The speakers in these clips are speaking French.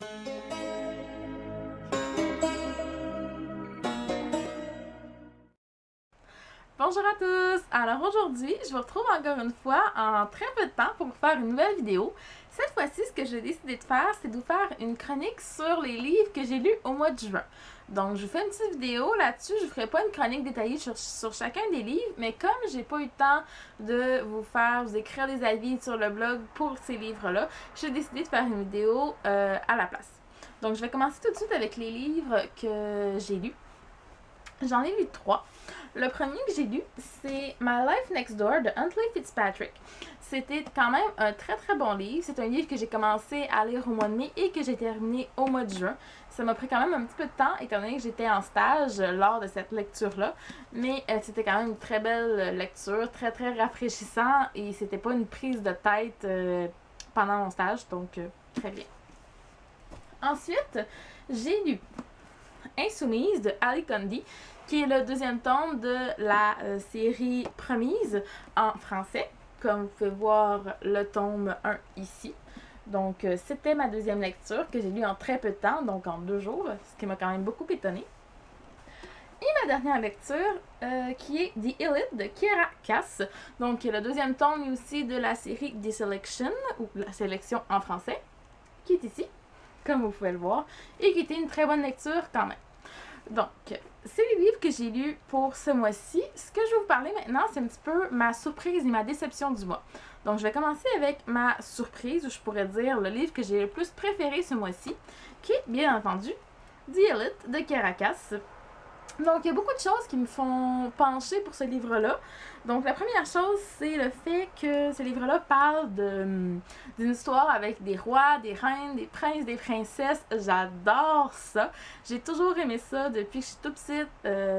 Bonjour à tous! Alors aujourd'hui, je vous retrouve encore une fois en très peu de temps pour vous faire une nouvelle vidéo. Cette fois-ci, ce que j'ai décidé de faire, c'est de vous faire une chronique sur les livres que j'ai lus au mois de juin. Donc, je vous fais une petite vidéo là-dessus. Je ne ferai pas une chronique détaillée sur chacun des livres, mais comme j'ai pas eu le temps de vous écrire des avis sur le blog pour ces livres-là, j'ai décidé de faire une vidéo à la place. Donc, je vais commencer tout de suite avec les livres que j'ai lus. J'en ai lu 3. Le premier que j'ai lu, c'est My Life Next Door de Huntley Fitzpatrick. C'était quand même un très très bon livre. C'est un livre que j'ai commencé à lire au mois de mai et que j'ai terminé au mois de juin. Ça m'a pris quand même un petit peu de temps étant donné que j'étais en stage lors de cette lecture-là. Mais c'était quand même une très belle lecture, très très rafraîchissant et c'était pas une prise de tête pendant mon stage, donc très bien. Ensuite, j'ai lu Insoumise de Ali Condy, qui est le deuxième tome de la série Promise en français. Comme vous pouvez voir le tome 1 ici. Donc, c'était ma deuxième lecture que j'ai lue en très peu de temps, donc en 2 jours, ce qui m'a quand même beaucoup étonnée. Et ma dernière lecture, qui est The Elite de Kiera Cass, donc le deuxième tome aussi de la série The Selection, ou la sélection en français, qui est ici, comme vous pouvez le voir, et qui était une très bonne lecture quand même. Donc, c'est les livres que j'ai lus pour ce mois-ci. Ce que je vais vous parler maintenant, c'est un petit peu ma surprise et ma déception du mois. Donc, je vais commencer avec ma surprise, ou je pourrais dire le livre que j'ai le plus préféré ce mois-ci, qui est, bien entendu, The Elite de Kiera Cass. Donc, il y a beaucoup de choses qui me font pencher pour ce livre-là. Donc, la première chose, c'est le fait que ce livre-là parle d'une histoire avec des rois, des reines, des princes, des princesses. J'adore ça. J'ai toujours aimé ça depuis que je suis toute petite,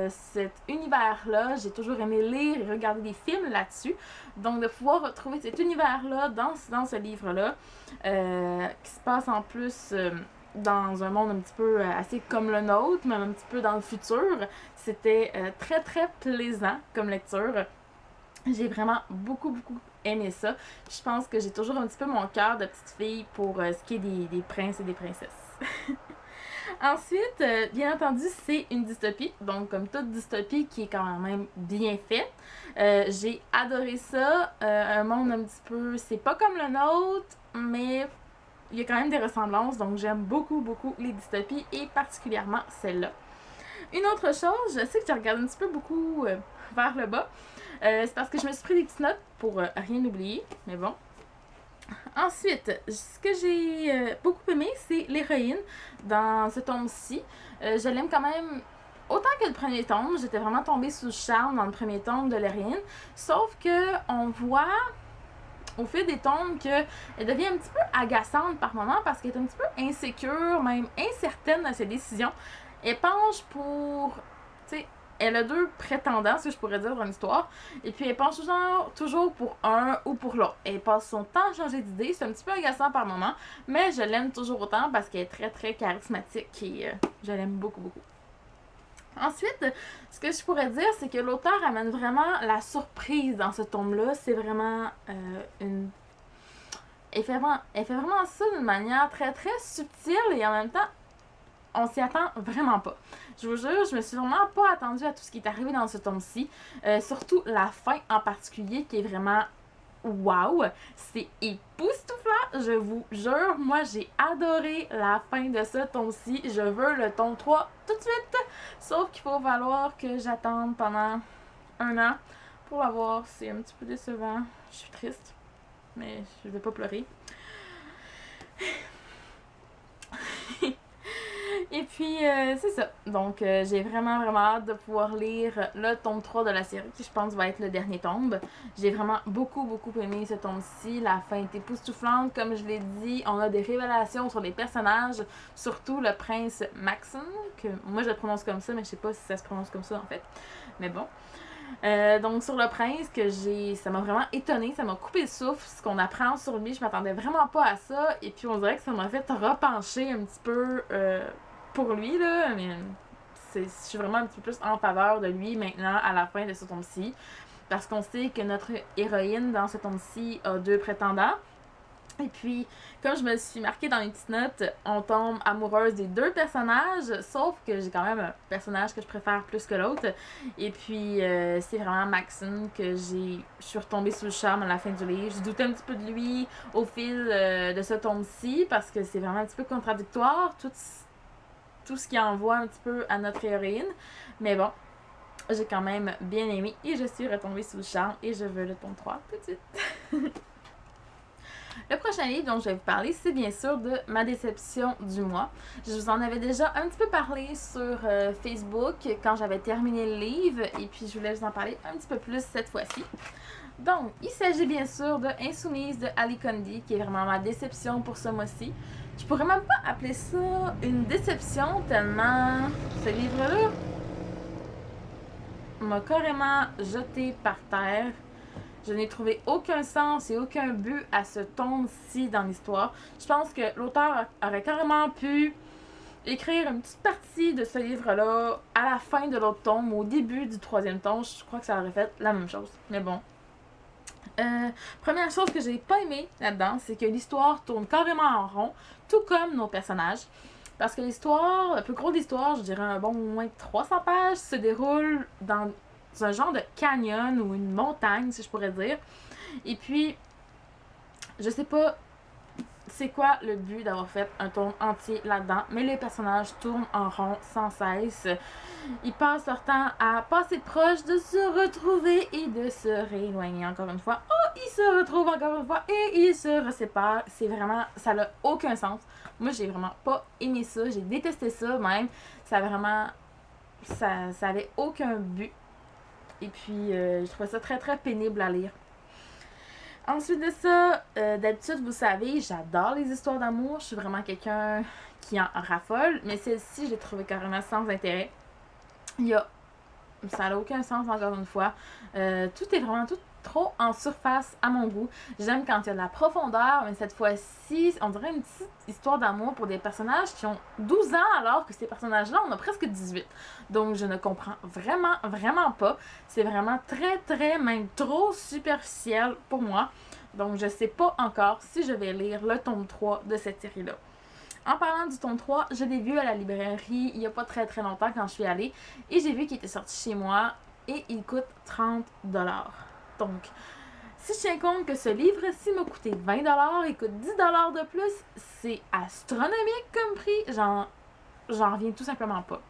cet univers-là. J'ai toujours aimé lire et regarder des films là-dessus. Donc, de pouvoir retrouver cet univers-là dans ce livre-là, qui se passe en plus dans un monde un petit peu assez comme le nôtre, mais un petit peu dans le futur. C'était très très plaisant comme lecture. J'ai vraiment beaucoup aimé ça. Je pense que j'ai toujours un petit peu mon cœur de petite fille pour ce qui est des princes et des princesses. Ensuite, bien entendu, c'est une dystopie, donc comme toute dystopie qui est quand même bien faite. J'ai adoré ça. Un monde un petit peu, c'est pas comme le nôtre, mais il y a quand même des ressemblances, donc j'aime beaucoup les dystopies et particulièrement celle-là. Une autre chose, je sais que je regarde un petit peu beaucoup vers le bas, c'est parce que je me suis pris des petites notes pour rien oublier, mais bon. Ensuite, ce que j'ai beaucoup aimé, c'est l'héroïne dans ce tome-ci. Je l'aime quand même autant que le premier tome. J'étais vraiment tombée sous le charme dans le premier tome de l'héroïne, sauf que on voit au fil des tomes qu'elle devient un petit peu agaçante par moments parce qu'elle est un petit peu insécure, même incertaine dans ses décisions. Elle penche pour... Tu sais, elle a 2 prétendants, ce que je pourrais dire dans l'histoire, et puis elle penche toujours pour un ou pour l'autre. Elle passe son temps à changer d'idée, c'est un petit peu agaçant par moments, mais je l'aime toujours autant parce qu'elle est très très charismatique et je l'aime beaucoup. Ensuite, ce que je pourrais dire, c'est que l'auteur amène vraiment la surprise dans ce tome-là. C'est vraiment elle fait vraiment ça d'une manière très très subtile et en même temps, on s'y attend vraiment pas. Je vous jure, je me suis vraiment pas attendue à tout ce qui est arrivé dans ce tome-ci. Surtout la fin en particulier qui est vraiment wow, c'est époustouflant, je vous jure. Moi, j'ai adoré la fin de ce tome-ci. Je veux le tome 3 tout de suite. Sauf qu'il faut falloir que j'attende pendant 1 an pour l'avoir. C'est un petit peu décevant. Je suis triste, mais je vais pas pleurer. Et puis, c'est ça. Donc, j'ai vraiment hâte de pouvoir lire le tome 3 de la série, qui je pense va être le dernier tome. J'ai vraiment beaucoup aimé ce tome-ci. La fin est époustouflante. Comme je l'ai dit, on a des révélations sur les personnages, surtout le prince Maxon, que moi je le prononce comme ça, mais je sais pas si ça se prononce comme ça en fait. Mais bon. Donc sur le prince, ça m'a vraiment étonnée, ça m'a coupé le souffle, ce qu'on apprend sur lui, je m'attendais vraiment pas à ça, et puis on dirait que ça m'a fait repencher un petit peu pour lui, là, mais je suis vraiment un petit peu plus en faveur de lui maintenant à la fin de ce tome-ci, parce qu'on sait que notre héroïne dans ce tome-ci a 2 prétendants, Et puis, comme je me suis marquée dans mes petites notes, on tombe amoureuse des deux personnages, sauf que j'ai quand même un personnage que je préfère plus que l'autre. Et puis, c'est vraiment Maxine que je suis retombée sous le charme à la fin du livre. J'ai douté un petit peu de lui au fil de ce tome-ci, parce que c'est vraiment un petit peu contradictoire, tout ce qui envoie un petit peu à notre héroïne. Mais bon, j'ai quand même bien aimé et je suis retombée sous le charme et je veux le tome 3 tout de suite. Le prochain livre dont je vais vous parler, c'est bien sûr de ma déception du mois. Je vous en avais déjà un petit peu parlé sur Facebook quand j'avais terminé le livre et puis je voulais vous en parler un petit peu plus cette fois-ci. Donc, il s'agit bien sûr de Insoumise de Ali Kondi, qui est vraiment ma déception pour ce mois-ci. Je pourrais même pas appeler ça une déception tellement ce livre-là m'a carrément jeté par terre. Je n'ai trouvé aucun sens et aucun but à ce tome-ci dans l'histoire. Je pense que l'auteur aurait carrément pu écrire une petite partie de ce livre-là à la fin de l'autre tome, au début du troisième tome. Je crois que ça aurait fait la même chose. Mais bon. Première chose que j'ai pas aimé là-dedans, c'est que l'histoire tourne carrément en rond, tout comme nos personnages. Parce que l'histoire, le plus gros de l'histoire, je dirais un bon moins de 300 pages, se déroule dans un genre de canyon ou une montagne, si je pourrais dire. Et puis, je sais pas c'est quoi le but d'avoir fait un tome entier là-dedans, mais les personnages tournent en rond sans cesse. Ils passent leur temps à passer proche de se retrouver et de se rééloigner encore une fois. Oh, ils se retrouvent encore une fois et ils se séparent. C'est vraiment, ça n'a aucun sens. Moi, j'ai vraiment pas aimé ça. J'ai détesté ça même. Ça vraiment, ça avait aucun but. Et puis, je trouvais ça très très pénible à lire. Ensuite de ça, d'habitude, vous savez, j'adore les histoires d'amour. Je suis vraiment quelqu'un qui en raffole. Mais celle-ci, je l'ai trouvée carrément sans intérêt. Ça n'a aucun sens, encore une fois. Tout est vraiment tout trop en surface à mon goût. J'aime quand il y a de la profondeur, mais cette fois-ci, on dirait une petite histoire d'amour pour des personnages qui ont 12 ans, alors que ces personnages-là, on a presque 18. Donc, je ne comprends vraiment, vraiment pas. C'est vraiment très, très, même trop superficiel pour moi. Donc, je sais pas encore si je vais lire le tome 3 de cette série-là. En parlant du tome 3, je l'ai vu à la librairie il n'y a pas très très longtemps quand je suis allée et j'ai vu qu'il était sorti chez moi et il coûte 30$. Donc, si je tiens compte que ce livre-ci m'a coûté 20$, il coûte 10$ de plus, c'est astronomique comme prix. J'en reviens tout simplement pas.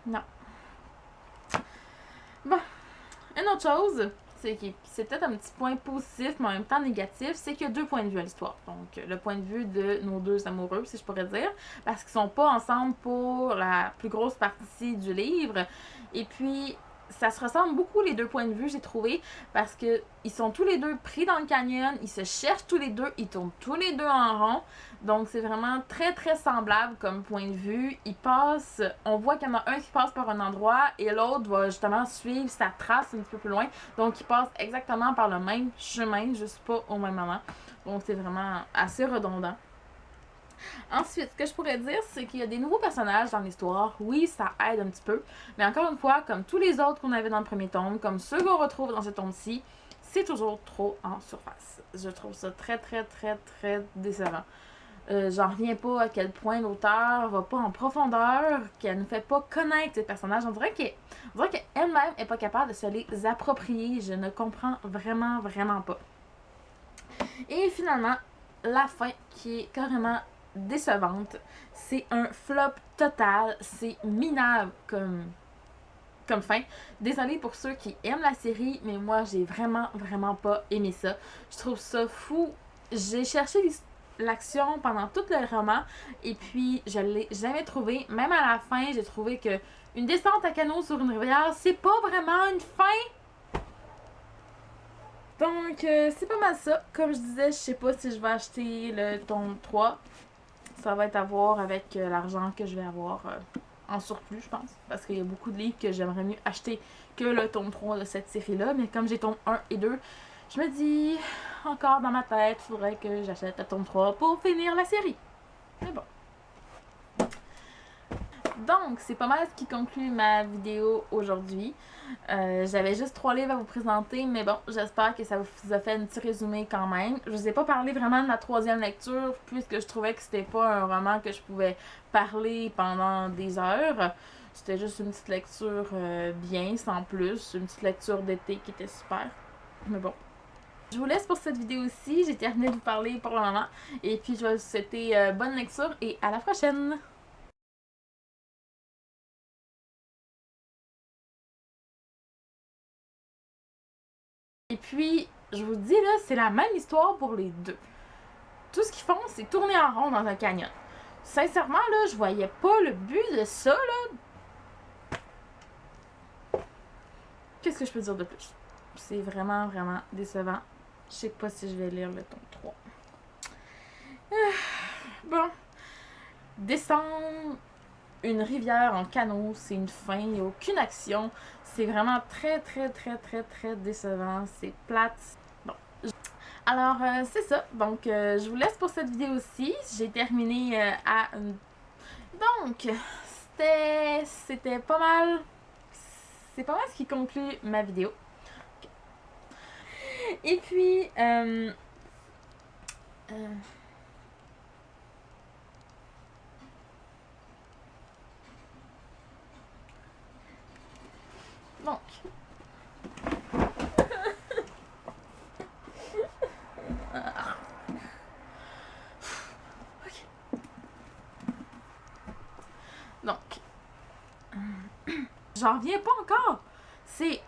Non. Bon, une autre chose, c'est peut-être un petit point positif, mais en même temps négatif, c'est qu'il y a deux points de vue à l'histoire. Donc, le point de vue de nos deux amoureux, si je pourrais dire, parce qu'ils sont pas ensemble pour la plus grosse partie du livre. Et puis, ça se ressemble beaucoup les deux points de vue, j'ai trouvé, parce que ils sont tous les deux pris dans le canyon, ils se cherchent tous les deux, ils tournent tous les deux en rond. Donc, c'est vraiment très, très semblable comme point de vue. Ils passent, on voit qu'il y en a un qui passe par un endroit et l'autre va justement suivre sa trace un petit peu plus loin. Donc, ils passent exactement par le même chemin, juste pas au même moment. Donc, c'est vraiment assez redondant. Ensuite, ce que je pourrais dire, c'est qu'il y a des nouveaux personnages dans l'histoire. Oui, ça aide un petit peu. Mais encore une fois, comme tous les autres qu'on avait dans le premier tome, comme ceux qu'on retrouve dans ce tome-ci, c'est toujours trop en surface. Je trouve ça très, très, très, très décevant. J'en reviens pas à quel point l'auteur va pas en profondeur, qu'elle ne fait pas connaître ces personnages. On dirait qu'elle-même est pas capable de se les approprier. Je ne comprends vraiment, vraiment pas. Et finalement, la fin qui est carrément décevante. C'est un flop total. C'est minable comme fin. Désolée pour ceux qui aiment la série, mais moi, j'ai vraiment, vraiment pas aimé ça. Je trouve ça fou. J'ai cherché l'action pendant tout le roman et puis je l'ai jamais trouvé. Même à la fin, j'ai trouvé que une descente à canot sur une rivière, c'est pas vraiment une fin. Donc, c'est pas mal ça. Comme je disais, je sais pas si je vais acheter le tome 3. Ça va être à voir avec l'argent que je vais avoir en surplus, je pense. Parce qu'il y a beaucoup de livres que j'aimerais mieux acheter que le tome 3 de cette série-là. Mais comme j'ai tome 1 et 2, je me dis, encore dans ma tête, il faudrait que j'achète le tome 3 pour finir la série. Mais bon. Donc, c'est pas mal ce qui conclut ma vidéo aujourd'hui. J'avais juste 3 livres à vous présenter, mais bon, j'espère que ça vous a fait un petit résumé quand même. Je vous ai pas parlé vraiment de ma 3e lecture, puisque je trouvais que c'était pas un roman que je pouvais parler pendant des heures. C'était juste une petite lecture bien, sans plus. Une petite lecture d'été qui était super. Mais bon. Je vous laisse pour cette vidéo-ci. J'ai terminé de vous parler pour le moment. Et puis, je vais vous souhaiter bonne lecture et à la prochaine! Et puis, je vous dis là, c'est la même histoire pour les deux. Tout ce qu'ils font, c'est tourner en rond dans un canyon. Sincèrement, là, je voyais pas le but de ça, là. Qu'est-ce que je peux dire de plus? C'est vraiment, vraiment décevant. Je sais pas si je vais lire le tome 3. Bon. Descendre une rivière en canot, c'est une fin, il n'y a aucune action. C'est vraiment très, très, très, très, très décevant. C'est plate. Bon. Alors, c'est ça. Donc, je vous laisse pour cette vidéo-ci. J'ai terminé à... Donc, c'était pas mal... C'est pas mal ce qui conclut ma vidéo. Et puis... donc... Donc... J'en reviens pas encore! C'est